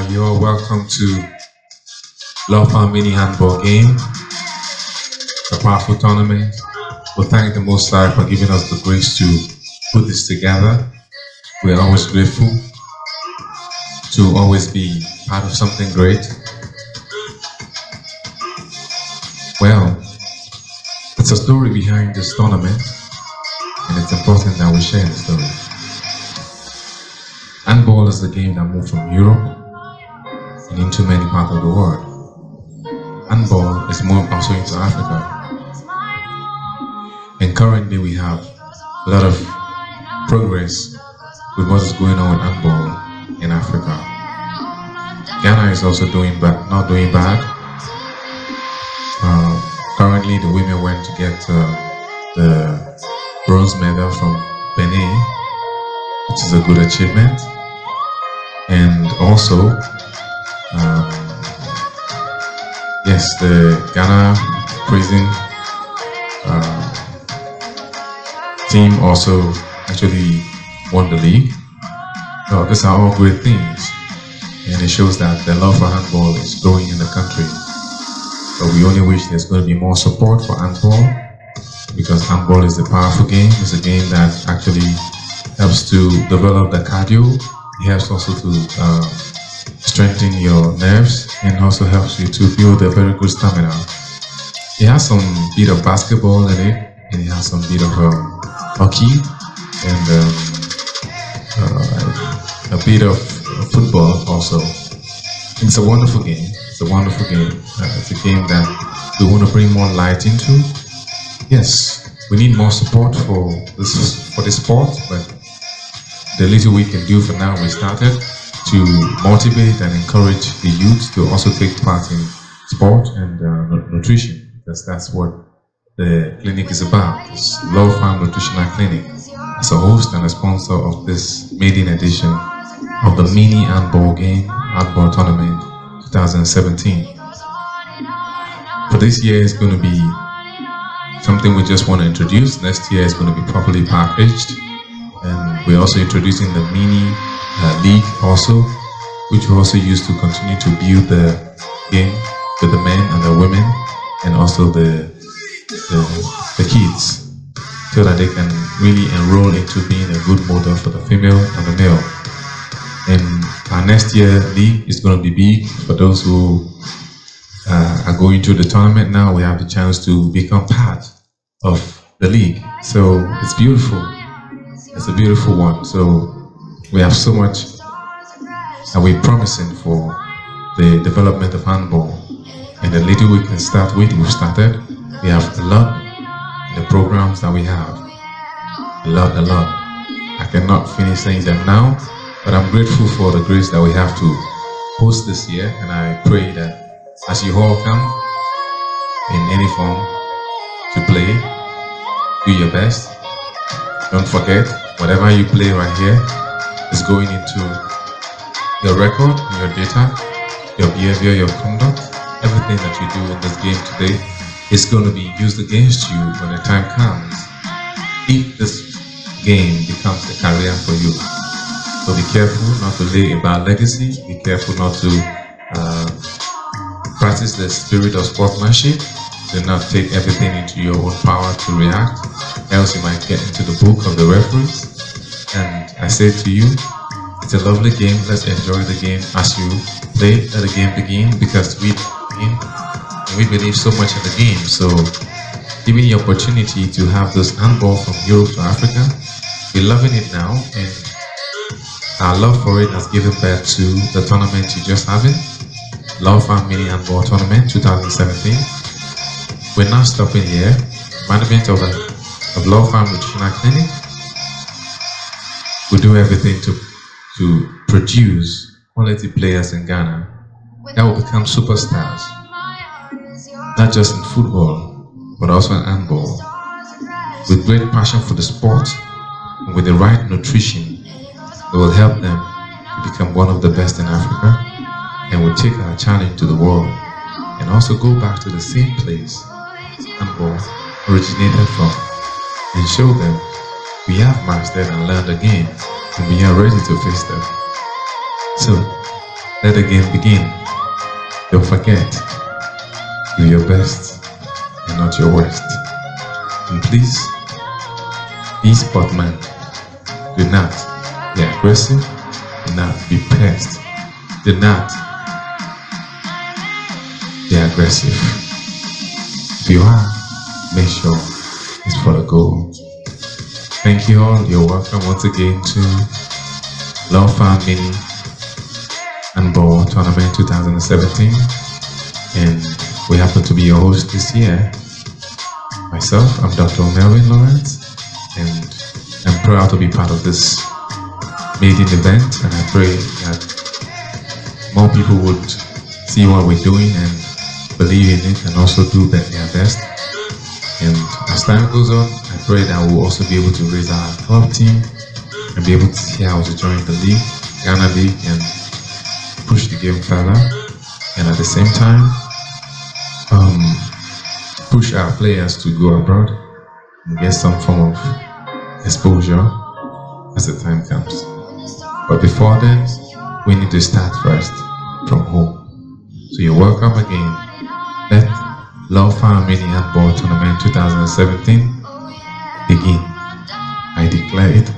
You're welcome to Love Farm Mini Handball Game, a powerful tournament. We thank the Most High for giving us the grace to put this together. We're always grateful to always be part of something great. Well, it's a story behind this tournament, and it's important that we share the story. Handball is the game that moved from Europe and into many parts of the world. Handball is moved also into Africa. And currently we have a lot of progress with what is going on with handball in Africa. Ghana is also not doing bad. Currently the women went to get the bronze medal from Benin, which is a good achievement. And also, yes, the Ghana prison team also actually won the league. So these are all great things, and it shows that the love for handball is growing in the country. But we only wish there's going to be more support for handball, because handball is a powerful game. It's a game that actually helps to develop the cardio. It helps also to strengthen your nerves, and also helps you to build a very good stamina. It has some bit of basketball in it, and it has some bit of hockey, and a bit of football also. It's a wonderful game. It's a wonderful game. It's a game that we want to bring more light into. Yes, we need more support for this sport, but the little we can do for now, we started to motivate and encourage the youth to also take part in sport and nutrition, because that's what the clinic is about. It's Love Farm Nutritional Clinic. As a host and a sponsor of this maiden edition of the Mini Handball Game Handball Tournament 2017. For this year, it's going to be something we just want to introduce. Next year, it's going to be properly packaged. And we're also introducing the mini league also, which we also use to continue to build the game with the men and the women, and also the kids, so that they can really enroll into being a good model for the female and the male. And our next year league is going to be big. For those who are going through the tournament now, we have the chance to become part of the league. So it's beautiful. It's a beautiful one. So we have so much that we're promising for the development of handball. And the little we can start with, we've started. We have a lot in the programs that we have. A lot. I cannot finish saying them now, but I'm grateful for the grace that we have to host this year. And I pray that as you all come in any form to play, do your best. Don't forget, whatever you play right here is going into your record, your data, your behavior, your conduct. Everything that you do in this game today is going to be used against you when the time comes, if this game becomes a career for you. So be careful not to lay a bad legacy. Be careful not to practice the spirit of sportsmanship. Do not take everything into your own power to react, else you might get into the book of the referees. And I say to you, it's a lovely game. Let's enjoy the game as you play. Let the game begin, because we believe so much in the game. So giving the opportunity to have this handball from Europe to Africa, we're loving it now, and our love for it has given birth to the tournament you're just having, Love Farm Mini Handball Tournament 2017. We're not stopping here. Management of Love Farm Nutritional Clinic will do everything to produce quality players in Ghana that will become superstars, not just in football, but also in handball. With great passion for the sport and with the right nutrition, it will help them to become one of the best in Africa, and will take our challenge to the world, and also go back to the same place handball originated from, and show them we have mastered and learned the game, and we are ready to face them. So Let the game begin. Don't forget, do your best and not your worst. And please, be sportsman. Do not be aggressive. Do not be pressed. Do not be aggressive. If you are, make sure it's for the goal. Thank you all. You're welcome once again to Law Farm Mini Handball Tournament 2017. And we happen to be your host this year. Myself, I'm Dr. Melvin Lawrence, and I'm proud to be part of this maiden event, and I pray that more people would see what we're doing and believe in it and also do their best. And as time goes on, I pray that we'll also be able to raise our club team and be able to see how to join the league, Ghana League, and push the game further. And at the same time, push our players to go abroad and get some form of exposure as the time comes. But before then, we need to start first from home. So you're welcome again. Let Law Farm Mini Handball Tournament 2017 begin. I declare it